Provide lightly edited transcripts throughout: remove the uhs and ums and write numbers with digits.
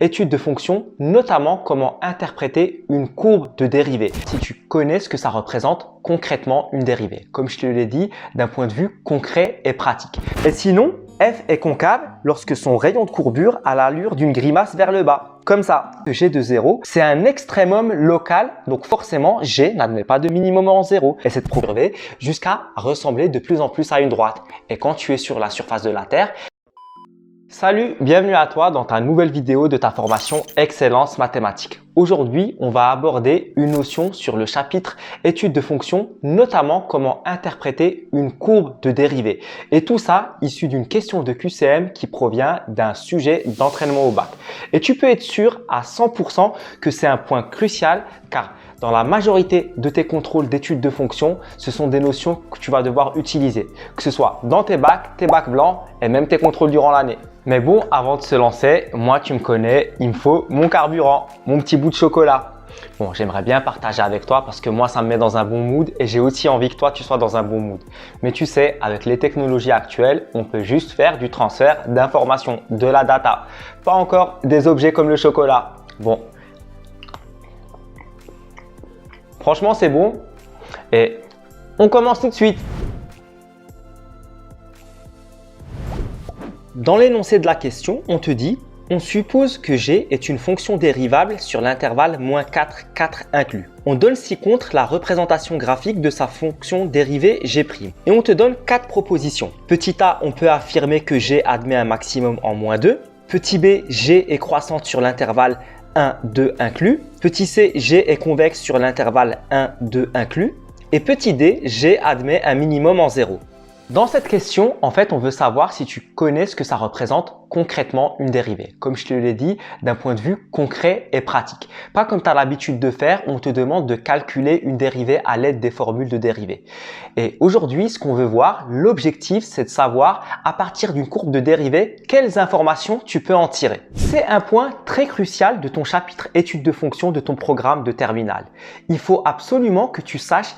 étude de fonction, notamment comment interpréter une courbe de dérivée, si tu connais ce que ça représente concrètement une dérivée, comme je te l'ai dit, d'un point de vue concret et pratique. Et sinon, f est concave lorsque son rayon de courbure a l'allure d'une grimace vers le bas, comme ça. G de 0, c'est un extrémum local, donc forcément G n'admet pas de minimum en 0 et c'est curvé jusqu'à ressembler de plus en plus à une droite. Et quand tu es sur la surface de la Terre, salut, bienvenue à toi dans ta nouvelle vidéo de ta formation Excellence Mathématique. Aujourd'hui, on va aborder une notion sur le chapitre études de fonctions, notamment comment interpréter une courbe de dérivée. Et tout ça issu d'une question de QCM qui provient d'un sujet d'entraînement au bac. Et tu peux être sûr à 100% que c'est un point crucial car dans la majorité de tes contrôles d'études de fonctions, ce sont des notions que tu vas devoir utiliser, que ce soit dans tes bacs blancs et même tes contrôles durant l'année. Mais bon, avant de se lancer, moi tu me connais, il me faut mon carburant, mon petit bout de chocolat. Bon, j'aimerais bien partager avec toi parce que moi ça me met dans un bon mood et j'ai aussi envie que toi tu sois dans un bon mood. Mais tu sais, avec les technologies actuelles, on peut juste faire du transfert d'informations, de la data, pas encore des objets comme le chocolat. Bon. Franchement, c'est bon et on commence tout de suite. Dans l'énoncé de la question, on te dit « On suppose que G est une fonction dérivable sur l'intervalle -4, 4 inclus. On donne ci-contre la représentation graphique de sa fonction dérivée G'. Et on te donne 4 propositions. Petit a, on peut affirmer que G admet un maximum en -2. Petit b, G est croissante sur l'intervalle 1, 2 inclus. Petit c, G est convexe sur l'intervalle 1, 2 inclus. Et petit d, G admet un minimum en 0. Dans cette question, en fait, on veut savoir si tu connais ce que ça représente concrètement une dérivée. Comme je te l'ai dit, d'un point de vue concret et pratique. Pas comme tu as l'habitude de faire, on te demande de calculer une dérivée à l'aide des formules de dérivée. Et aujourd'hui, ce qu'on veut voir, l'objectif, c'est de savoir à partir d'une courbe de dérivée, quelles informations tu peux en tirer. C'est un point très crucial de ton chapitre études de fonctions de ton programme de terminale. Il faut absolument que tu saches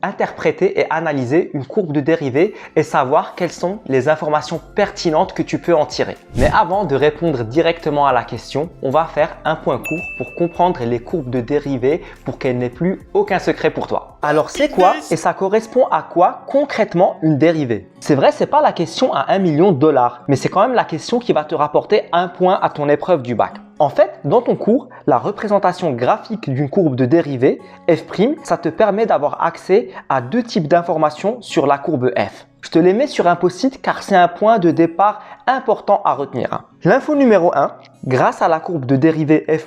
interpréter et analyser une courbe de dérivée et savoir quelles sont les informations pertinentes que tu peux en tirer. Mais avant de répondre directement à la question, on va faire un point court pour comprendre les courbes de dérivée pour qu'elles n'aient plus aucun secret pour toi. Alors c'est quoi et ça correspond à quoi concrètement une dérivée? C'est vrai, c'est pas la question à $1 million, mais c'est quand même la question qui va te rapporter un point à ton épreuve du bac. En fait, dans ton cours, la représentation graphique d'une courbe de dérivée, f', ça te permet d'avoir accès à deux types d'informations sur la courbe f. Je te les mets sur un post-it car c'est un point de départ important à retenir. L'info numéro 1, grâce à la courbe de dérivée f',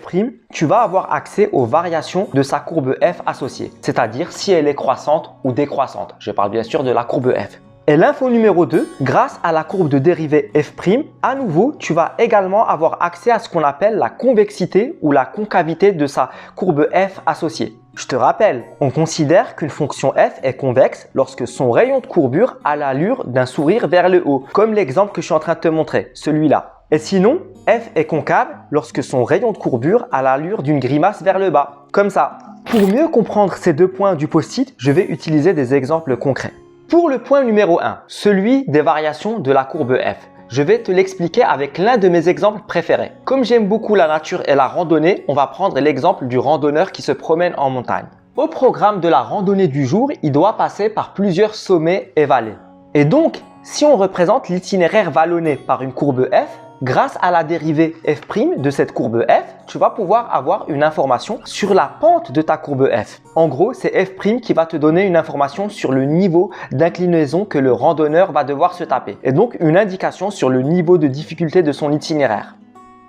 tu vas avoir accès aux variations de sa courbe f associée, c'est-à-dire si elle est croissante ou décroissante. Je parle bien sûr de la courbe f. Et l'info numéro 2, grâce à la courbe de dérivée f', à nouveau, tu vas également avoir accès à ce qu'on appelle la convexité ou la concavité de sa courbe f associée. Je te rappelle, on considère qu'une fonction f est convexe lorsque son rayon de courbure a l'allure d'un sourire vers le haut, comme l'exemple que je suis en train de te montrer, celui-là. Et sinon, f est concave lorsque son rayon de courbure a l'allure d'une grimace vers le bas, comme ça. Pour mieux comprendre ces deux points du post-it, je vais utiliser des exemples concrets. Pour le point numéro 1, celui des variations de la courbe f, je vais te l'expliquer avec l'un de mes exemples préférés. Comme j'aime beaucoup la nature et la randonnée, on va prendre l'exemple du randonneur qui se promène en montagne. Au programme de la randonnée du jour, il doit passer par plusieurs sommets et vallées. Et donc, si on représente l'itinéraire vallonné par une courbe f, grâce à la dérivée f' de cette courbe f, tu vas pouvoir avoir une information sur la pente de ta courbe f. En gros, c'est f' qui va te donner une information sur le niveau d'inclinaison que le randonneur va devoir se taper. Et donc, une indication sur le niveau de difficulté de son itinéraire.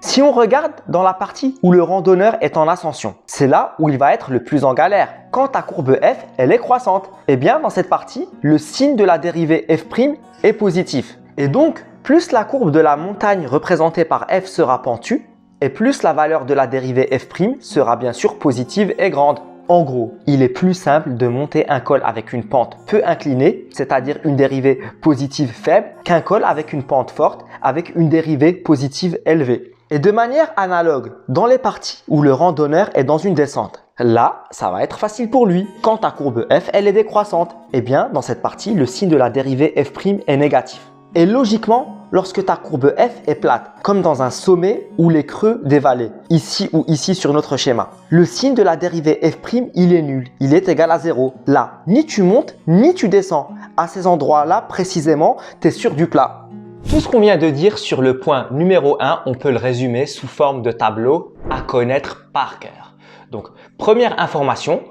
Si on regarde dans la partie où le randonneur est en ascension, c'est là où il va être le plus en galère. Quand ta courbe f, elle est croissante, eh bien dans cette partie, le signe de la dérivée f' est positif. Et donc, plus la courbe de la montagne représentée par f sera pentue, et plus la valeur de la dérivée f' sera bien sûr positive et grande. En gros, il est plus simple de monter un col avec une pente peu inclinée, c'est-à-dire une dérivée positive faible, qu'un col avec une pente forte, avec une dérivée positive élevée. Et de manière analogue, dans les parties où le randonneur est dans une descente, là, ça va être facile pour lui. Quand ta courbe f, elle est décroissante, eh bien, dans cette partie, le signe de la dérivée f' est négatif. Et logiquement, lorsque ta courbe f est plate, comme dans un sommet ou les creux des vallées, ici ou ici sur notre schéma, le signe de la dérivée f', il est nul, il est égal à 0. Là, ni tu montes, ni tu descends. À ces endroits-là, précisément, tu es sur du plat. Tout ce qu'on vient de dire sur le point numéro 1, on peut le résumer sous forme de tableau à connaître par cœur. Donc, première information,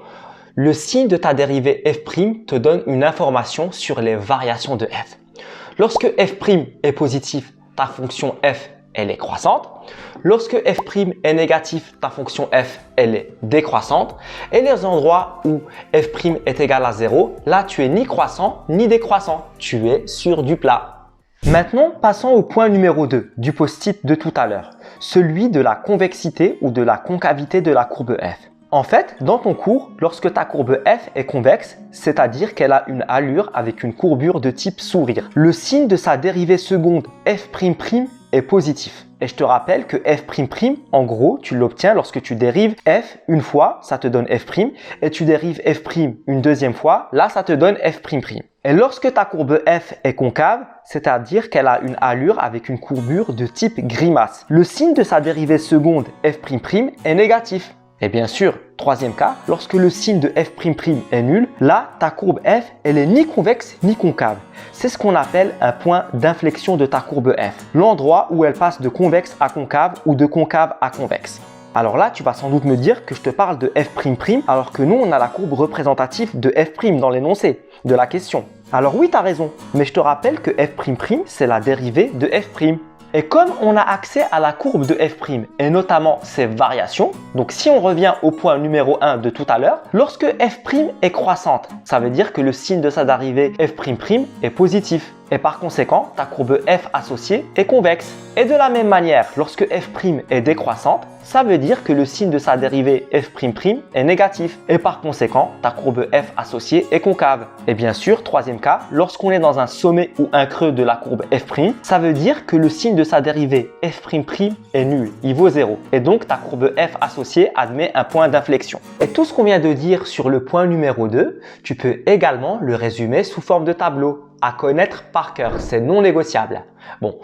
le signe de ta dérivée f' te donne une information sur les variations de f. Lorsque f' est positif, ta fonction f, elle est croissante. Lorsque f' est négatif, ta fonction f, elle est décroissante. Et les endroits où f' est égal à 0, là, tu es ni croissant ni décroissant. Tu es sur du plat. Maintenant, passons au point numéro 2 du post-it de tout à l'heure, celui de la convexité ou de la concavité de la courbe f. En fait, dans ton cours, lorsque ta courbe f est convexe, c'est-à-dire qu'elle a une allure avec une courbure de type sourire, le signe de sa dérivée seconde f'' est positif. Et je te rappelle que f', en gros, tu l'obtiens lorsque tu dérives f une fois, ça te donne f', et tu dérives f' une deuxième fois, là, ça te donne f''. Et lorsque ta courbe f est concave, c'est-à-dire qu'elle a une allure avec une courbure de type grimace, le signe de sa dérivée seconde f'' est négatif. Et bien sûr, troisième cas, lorsque le signe de f'' est nul, là, ta courbe f, elle est ni convexe ni concave. C'est ce qu'on appelle un point d'inflexion de ta courbe f, l'endroit où elle passe de convexe à concave ou de concave à convexe. Alors là, tu vas sans doute me dire que je te parle de f'' alors que nous, on a la courbe représentative de f' dans l'énoncé de la question. Alors oui, tu as raison, mais je te rappelle que f'', c'est la dérivée de f'. Et comme on a accès à la courbe de f' et notamment ses variations, donc si on revient au point numéro 1 de tout à l'heure, lorsque f' est croissante, ça veut dire que le signe de sa dérivée f'' est positif. Et par conséquent, ta courbe f associée est convexe. Et de la même manière, lorsque f' est décroissante, ça veut dire que le signe de sa dérivée f'' est négatif. Et par conséquent, ta courbe f associée est concave. Et bien sûr, troisième cas, lorsqu'on est dans un sommet ou un creux de la courbe f', ça veut dire que le signe de sa dérivée f'' est nul, il vaut 0. Et donc, ta courbe f associée admet un point d'inflexion. Et tout ce qu'on vient de dire sur le point numéro 2, tu peux également le résumer sous forme de tableau à connaître par cœur, c'est non négociable. Bon,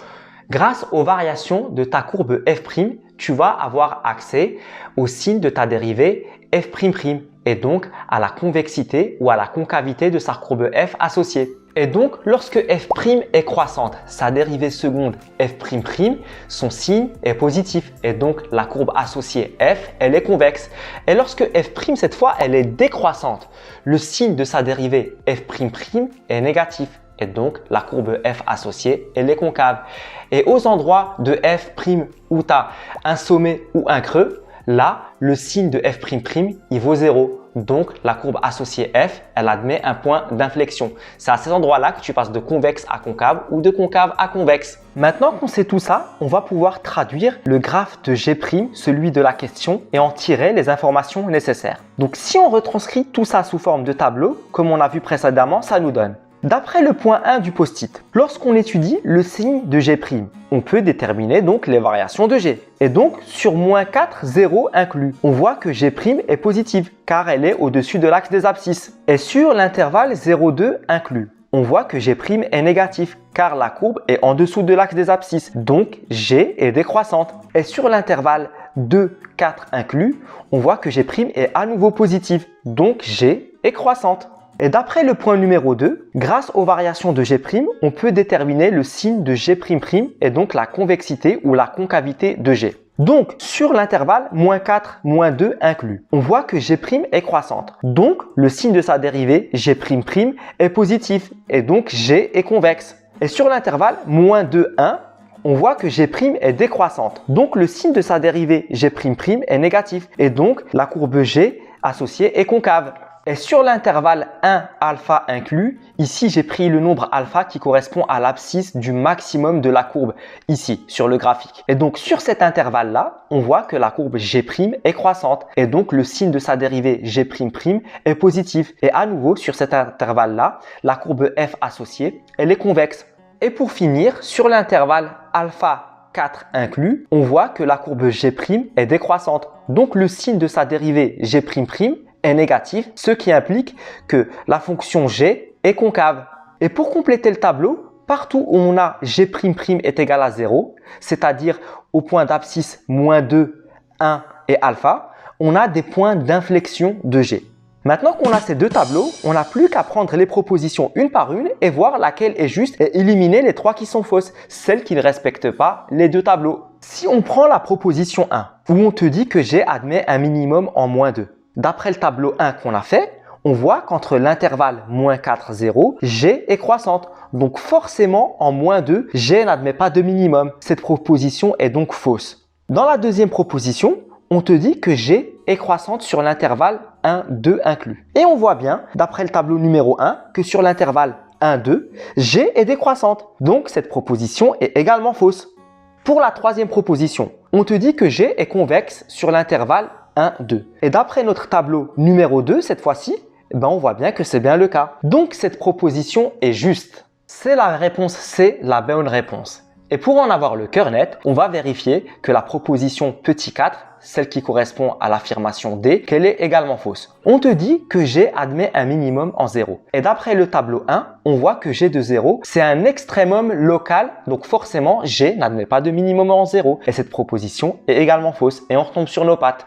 grâce aux variations de ta courbe f', tu vas avoir accès au signe de ta dérivée f'' et donc à la convexité ou à la concavité de sa courbe f associée. Et donc, lorsque f' est croissante, sa dérivée seconde f'', son signe est positif et donc la courbe associée f, elle est convexe. Et lorsque f', cette fois, elle est décroissante, le signe de sa dérivée f'' est négatif. Et donc, la courbe f associée, elle est concave. Et aux endroits de f' où tu as un sommet ou un creux, là, le signe de f'', il vaut 0. Donc, la courbe associée f, elle admet un point d'inflexion. C'est à ces endroits-là que tu passes de convexe à concave ou de concave à convexe. Maintenant qu'on sait tout ça, on va pouvoir traduire le graphe de G', celui de la question, et en tirer les informations nécessaires. Donc, si on retranscrit tout ça sous forme de tableau, comme on a vu précédemment, ça nous donne. D'après le point 1 du post-it, lorsqu'on étudie le signe de G', on peut déterminer donc les variations de G. Et donc, sur -4, 0 inclus, on voit que G' est positive car elle est au-dessus de l'axe des abscisses. Et sur l'intervalle 0,2 inclus, on voit que G' est négatif car la courbe est en dessous de l'axe des abscisses. Donc, G est décroissante. Et sur l'intervalle 2, 4 inclus, on voit que G' est à nouveau positive. Donc, G est croissante. Et d'après le point numéro 2, grâce aux variations de G', on peut déterminer le signe de G'' et donc la convexité ou la concavité de G. Donc, sur l'intervalle -4, -2 inclus, on voit que G' est croissante. Donc, le signe de sa dérivée G'' est positif et donc G est convexe. Et sur l'intervalle -2, 1, on voit que G' est décroissante. Donc, le signe de sa dérivée G'' est négatif et donc la courbe G associée est concave. Et sur l'intervalle 1 alpha inclus, ici j'ai pris le nombre alpha qui correspond à l'abscisse du maximum de la courbe, ici sur le graphique. Et donc sur cet intervalle-là, on voit que la courbe G' est croissante et donc le signe de sa dérivée G'' est positif. Et à nouveau sur cet intervalle-là, la courbe f associée, elle est convexe. Et pour finir, sur l'intervalle alpha 4 inclus, on voit que la courbe G' est décroissante. Donc le signe de sa dérivée G'' est négatif, ce qui implique que la fonction g est concave. Et pour compléter le tableau, partout où on a g' est égal à 0, c'est-à-dire au point d'abscisse moins 2, 1 et alpha, on a des points d'inflexion de g. Maintenant qu'on a ces deux tableaux, on n'a plus qu'à prendre les propositions une par une et voir laquelle est juste et éliminer les trois qui sont fausses, celles qui ne respectent pas les deux tableaux. Si on prend la proposition 1, où on te dit que g admet un minimum en moins 2, d'après le tableau 1 qu'on a fait, on voit qu'entre l'intervalle moins 4, 0, g est croissante. Donc forcément, en moins 2, g n'admet pas de minimum. Cette proposition est donc fausse. Dans la deuxième proposition, on te dit que g est croissante sur l'intervalle 1, 2 inclus. Et on voit bien, d'après le tableau numéro 1, que sur l'intervalle 1, 2, g est décroissante. Donc cette proposition est également fausse. Pour la troisième proposition, on te dit que g est convexe sur l'intervalle 1, 2. Et d'après notre tableau numéro 2, cette fois-ci, on voit bien que c'est bien le cas. Donc cette proposition est juste. C'est la réponse C, la bonne réponse. Et pour en avoir le cœur net, on va vérifier que la proposition petit 4, celle qui correspond à l'affirmation D, qu'elle est également fausse. On te dit que G admet un minimum en 0. Et d'après le tableau 1, on voit que G de 0, c'est un extrémum local, donc forcément G n'admet pas de minimum en 0. Et cette proposition est également fausse. Et on retombe sur nos pattes.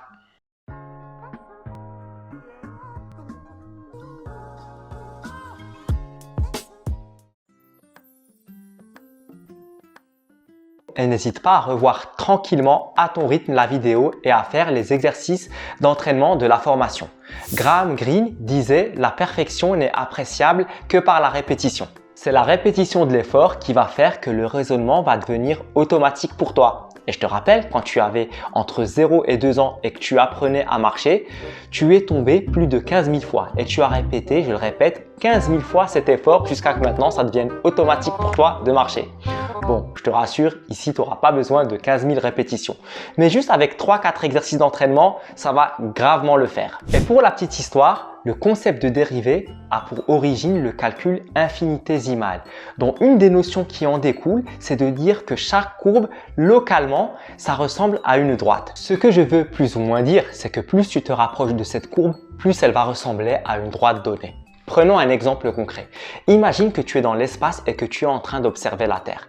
Et n'hésite pas à revoir tranquillement à ton rythme la vidéo et à faire les exercices d'entraînement de la formation. Graham Greene disait « La perfection n'est appréciable que par la répétition ». C'est la répétition de l'effort qui va faire que le raisonnement va devenir automatique pour toi. Et je te rappelle, quand tu avais entre 0 et 2 ans et que tu apprenais à marcher, tu es tombé plus de 15 000 fois et tu as répété, je le répète, 15 000 fois cet effort jusqu'à que maintenant ça devienne automatique pour toi de marcher. Bon, je te rassure, ici tu n'auras pas besoin de 15 000 répétitions. Mais juste avec 3-4 exercices d'entraînement, ça va gravement le faire. Et pour la petite histoire, le concept de dérivée a pour origine le calcul infinitésimal, dont une des notions qui en découle, c'est de dire que chaque courbe, localement, ça ressemble à une droite. Ce que je veux plus ou moins dire, c'est que plus tu te rapproches de cette courbe, plus elle va ressembler à une droite donnée. Prenons un exemple concret. Imagine que tu es dans l'espace et que tu es en train d'observer la Terre.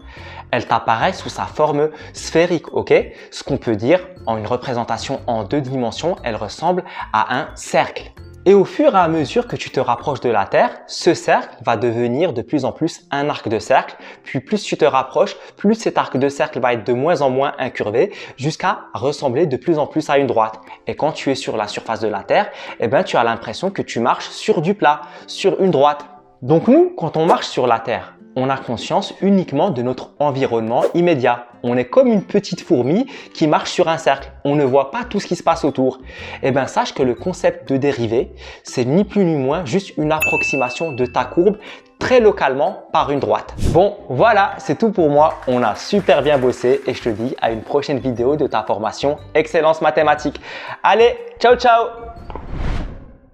Elle t'apparaît sous sa forme sphérique, ok? Ce qu'on peut dire, en une représentation en 2 dimensions, elle ressemble à un cercle. Et au fur et à mesure que tu te rapproches de la Terre, ce cercle va devenir de plus en plus un arc de cercle. Puis plus tu te rapproches, plus cet arc de cercle va être de moins en moins incurvé jusqu'à ressembler de plus en plus à une droite. Et quand tu es sur la surface de la Terre, tu as l'impression que tu marches sur du plat, sur une droite. Donc nous, quand on marche sur la Terre, on a conscience uniquement de notre environnement immédiat. On est comme une petite fourmi qui marche sur un cercle. On ne voit pas tout ce qui se passe autour. Sache que le concept de dérivée, c'est ni plus ni moins juste une approximation de ta courbe très localement par une droite. Bon, voilà, c'est tout pour moi. On a super bien bossé et je te dis à une prochaine vidéo de ta formation Excellence Mathématique. Allez, ciao ciao!